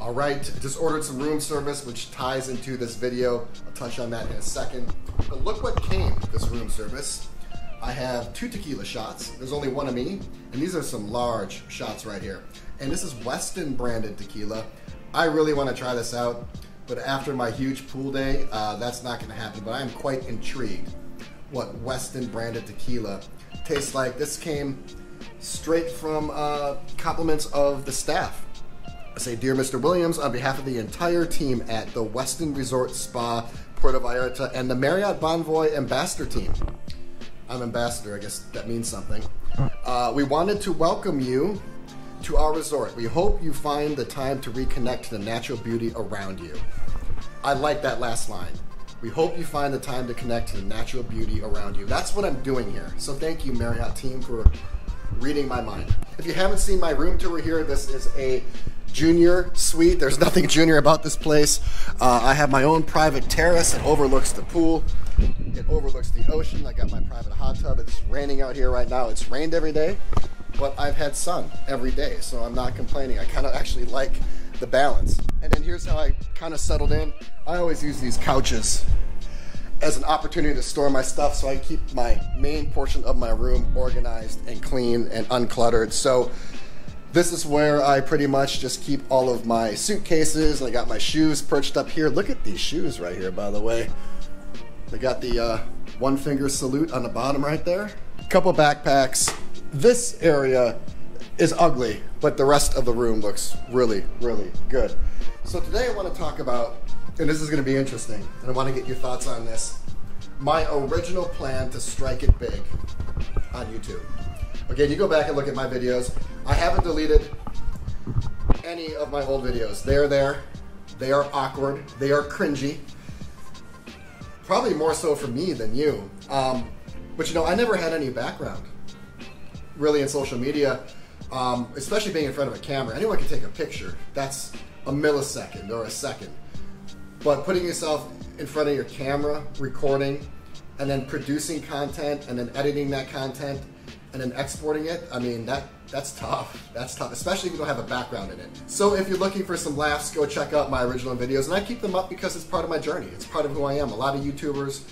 All right, just ordered some room service, which ties into this video. I'll touch on that in a second. But look what came with this room service. I have 2 tequila shots. There's only one of me, and these are some large shots right here. And this is Weston branded tequila. I really want to try this out, but after my huge pool day, that's not going to happen. But I am quite intrigued what Weston branded tequila tastes like. This came straight from compliments of the staff. I say, dear Mr. Williams, on behalf of the entire team at the Weston Resort Spa, Puerto Vallarta, and the Marriott Bonvoy Ambassador team. I'm ambassador, I guess that means something. We wanted to welcome you to our resort. We hope you find the time to reconnect to the natural beauty around you. I like that last line. We hope you find the time to connect to the natural beauty around you. That's what I'm doing here. So thank you, Marriott team, for reading my mind. If you haven't seen my room tour here, this is a junior suite. There's nothing junior about this place. I have my own private terrace. It overlooks the pool. It overlooks the ocean. I got my private hot tub. It's raining out here right now. It's rained every day, but I've had sun every day, so I'm not complaining. I kind of actually like the balance. And then here's how I kind of settled in. I always use these couches as an opportunity to store my stuff, so I keep my main portion of my room organized and clean and uncluttered. So this is where I pretty much just keep all of my suitcases. I got my shoes perched up here. Look at these shoes right here, by the way. They got the one finger salute on the bottom right there. Couple backpacks. This area is ugly, but the rest of the room looks really, really good. So today I want to talk about, and this is going to be interesting, and I want to get your thoughts on this, my original plan to strike it big on YouTube. Again, you go back and look at my videos. I haven't deleted any of my old videos. They are there. They are awkward. They are cringy. Probably more so for me than you. But you know, I never had any background really in social media, especially being in front of a camera. Anyone can take a picture. That's a millisecond or a second. But putting yourself in front of your camera, recording, and then producing content, and then editing that content, and then exporting it, I mean, that's tough. That's tough, especially if you don't have a background in it. So if you're looking for some laughs, go check out my original videos, and I keep them up because it's part of my journey. It's part of who I am. A lot of YouTubers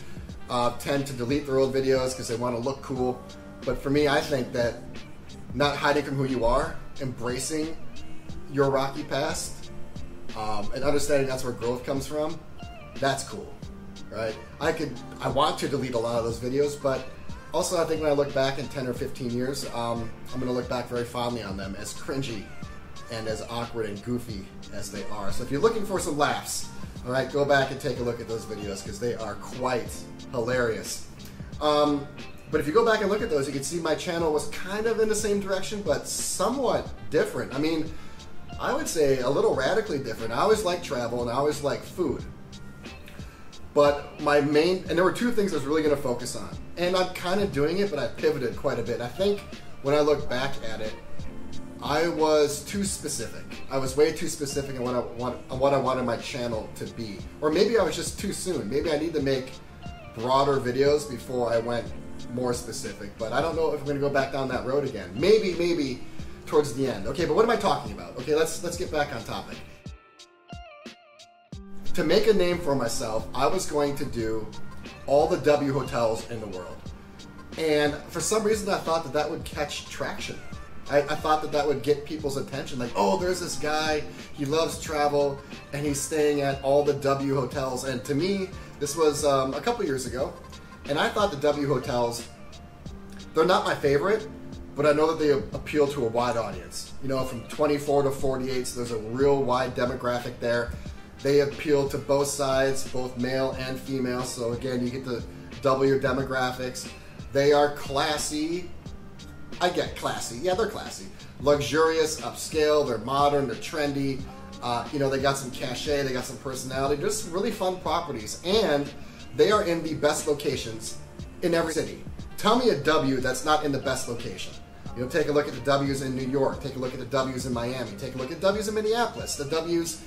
tend to delete their old videos because they want to look cool. But for me, I think that not hiding from who you are, embracing your rocky past, and understanding that's where growth comes from, that's cool, right? I want to delete a lot of those videos, but also I think when I look back in 10 or 15 years, I'm going to look back very fondly on them, as cringy and as awkward and goofy as they are. So if you're looking for some laughs, all right, go back and take a look at those videos because they are quite hilarious. But if you go back and look at those, you can see my channel was kind of in the same direction, but somewhat different. I mean, I would say a little radically different. I always liked travel and I always liked food. But my main, and there were 2 things I was really going to focus on. And I'm kind of doing it, but I pivoted quite a bit. I think when I look back at it, I was too specific. I was way too specific on what I wanted my channel to be. Or maybe I was just too soon. Maybe I need to make broader videos before I went more specific. But I don't know if I'm going to go back down that road again. Maybe towards the end. Okay, but what am I talking about? Okay, let's get back on topic. To make a name for myself, I was going to do all the W hotels in the world. And for some reason, I thought that would catch traction. I thought that would get people's attention. Like, oh, there's this guy, he loves travel, and he's staying at all the W hotels. And to me, this was a couple years ago, and I thought the W hotels, they're not my favorite, but I know that they appeal to a wide audience. You know, from 24 to 48, so there's a real wide demographic there. They appeal to both sides, both male and female. So again, you get to double your demographics. They are classy. I get classy. Yeah, they're classy. Luxurious, upscale, they're modern, they're trendy. You know, they got some cachet, they got some personality. Just really fun properties. And they are in the best locations in every city. Tell me a W that's not in the best location. You know, take a look at the W's in New York. Take a look at the W's in Miami. Take a look at W's in Minneapolis. The W's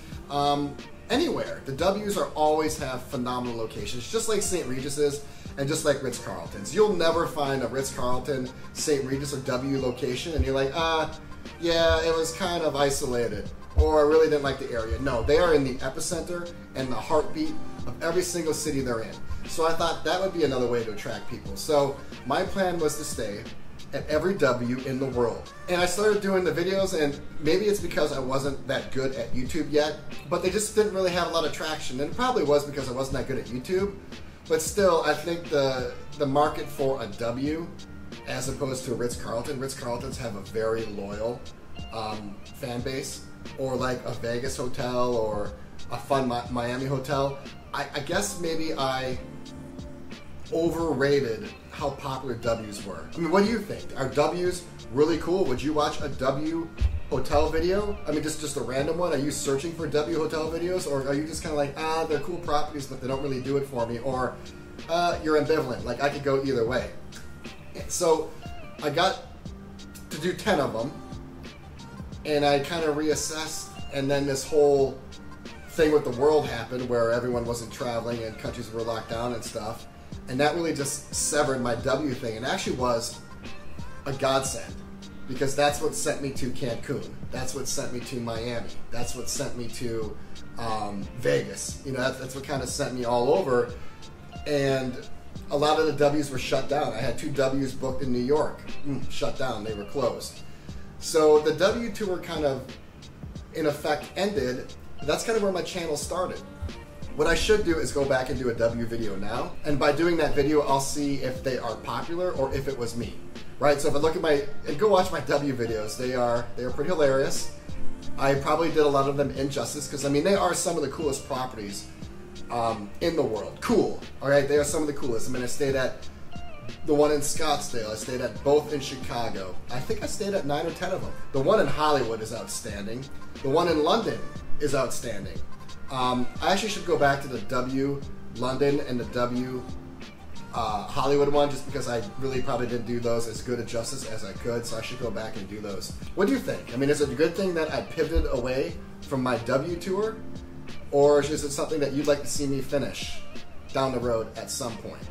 anywhere. The W's are always have phenomenal locations, just like St. Regis is, and just like Ritz-Carlton's. You'll never find a Ritz-Carlton, St. Regis, or W location, and you're like, yeah, it was kind of isolated, or I really didn't like the area. No, they are in the epicenter and the heartbeat of every single city they're in. So I thought that would be another way to attract people. So my plan was to stay at every W in the world. And I started doing the videos, and maybe it's because I wasn't that good at YouTube yet, but they just didn't really have a lot of traction. And it probably was because I wasn't that good at YouTube. But still, I think the market for a W, as opposed to a Ritz-Carlton, Ritz-Carltons have a very loyal fan base, or like a Vegas hotel or a fun Miami hotel. I guess maybe I overrated how popular W's were. I mean, what do you think? Are W's really cool? Would you watch a W hotel video? I mean, just a random one? Are you searching for W hotel videos? Or are you just kind of like, they're cool properties, but they don't really do it for me? Or you're ambivalent, like I could go either way. So I got to do 10 of them, and I kind of reassessed, and then this whole thing with the world happened where everyone wasn't traveling and countries were locked down and stuff. And that really just severed my W thing. And actually was a godsend, because that's what sent me to Cancun. That's what sent me to Miami. That's what sent me to Vegas. You know, that's what kind of sent me all over. And a lot of the W's were shut down. I had 2 W's booked in New York. Shut down. They were closed. So the W tour kind of, in effect, ended. That's kind of where my channel started. What I should do is go back and do a W video now, and by doing that video, I'll see if they are popular or if it was me, right? So if I look at and go watch my W videos, they are pretty hilarious. I probably did a lot of them injustice, because I mean, they are some of the coolest properties in the world. Cool, all right? They are some of the coolest. I mean, I stayed at the one in Scottsdale. I stayed at both in Chicago. I think I stayed at 9 or 10 of them. The one in Hollywood is outstanding. The one in London is outstanding. I actually should go back to the W London and the W Hollywood one, just because I really probably didn't do those as good a justice as I could, so I should go back and do those. What do you think? I mean, is it a good thing that I pivoted away from my W tour, or is it something that you'd like to see me finish down the road at some point?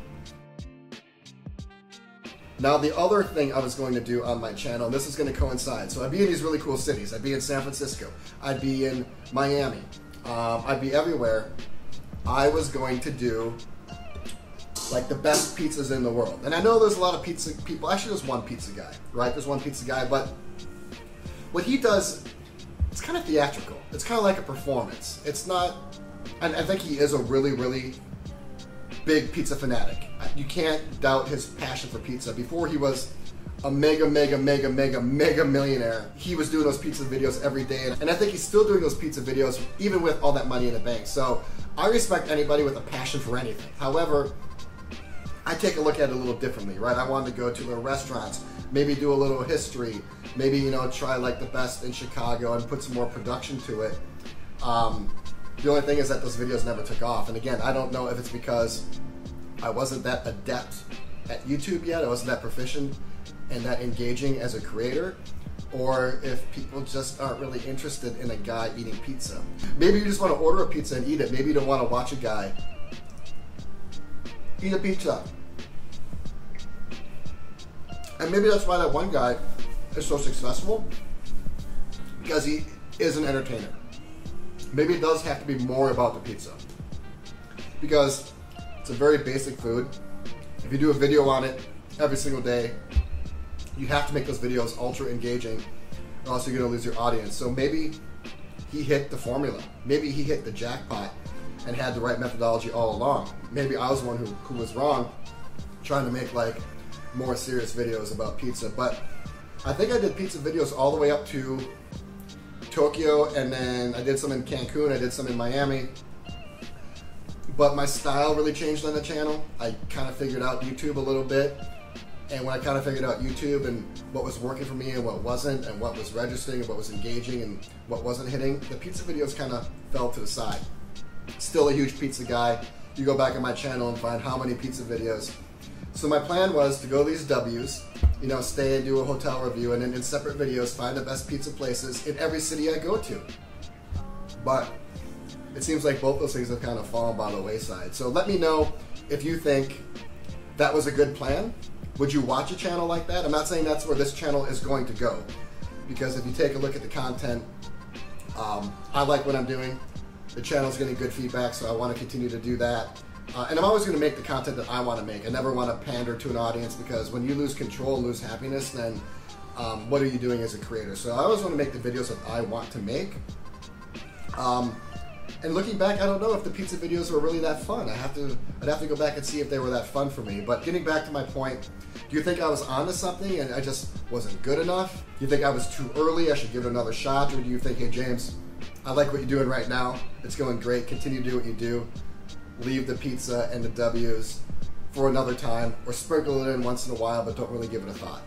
Now, the other thing I was going to do on my channel, and this is going to coincide, so I'd be in these really cool cities. I'd be in San Francisco. I'd be in Miami. I'd be everywhere. I was going to do like the best pizzas in the world. And I know there's a lot of pizza people. Actually, there's one pizza guy, right? There's one pizza guy, but what he does, it's kind of theatrical. It's kind of like a performance. It's not, and I think he is a really, really big pizza fanatic. You can't doubt his passion for pizza. Before he was a mega millionaire, he was doing those pizza videos every day, and I think he's still doing those pizza videos even with all that money in the bank. So I respect anybody with a passion for anything. However, I take a look at it a little differently, right? I wanted to go to the restaurants, maybe do a little history, maybe, you know, try like the best in Chicago and put some more production to it. The only thing is that those videos never took off, and again, I don't know if it's because I wasn't that adept at YouTube yet, I wasn't that proficient and that engaging as a creator, or if people just aren't really interested in a guy eating pizza. Maybe you just want to order a pizza and eat it. Maybe you don't want to watch a guy eat a pizza. And maybe that's why that one guy is so successful, because he is an entertainer. Maybe it does have to be more about the pizza, because it's a very basic food. If you do a video on it every single day, you have to make those videos ultra engaging, or else you're going to lose your audience. So maybe he hit the formula. Maybe he hit the jackpot and had the right methodology all along. Maybe I was the one who was wrong, trying to make like more serious videos about pizza. But I think I did pizza videos all the way up to Tokyo, and then I did some in Cancun, I did some in Miami. But my style really changed on the channel. I kind of figured out YouTube a little bit. And when I kind of figured out YouTube and what was working for me and what wasn't, and what was registering and what was engaging and what wasn't hitting, the pizza videos kind of fell to the side. Still a huge pizza guy. You go back on my channel and find how many pizza videos. So my plan was to go to these W's, you know, stay and do a hotel review, and then in separate videos find the best pizza places in every city I go to. But it seems like both those things have kind of fallen by the wayside. So let me know if you think that was a good plan. Would you watch a channel like that? I'm not saying that's where this channel is going to go. because if you take a look at the content, I like what I'm doing. The channel's getting good feedback, so I want to continue to do that. And I'm always going to make the content that I want to make. I never want to pander to an audience, because when you lose control and lose happiness, then what are you doing as a creator? So I always want to make the videos that I want to make. And looking back, I don't know if the pizza videos were really that fun. I'd have to go back and see if they were that fun for me. But getting back to my point, do you think I was onto something and I just wasn't good enough? Do you think I was too early, I should give it another shot? Or do you think, hey James, I like what you're doing right now, it's going great, continue to do what you do, leave the pizza and the W's for another time, or sprinkle it in once in a while, but don't really give it a thought?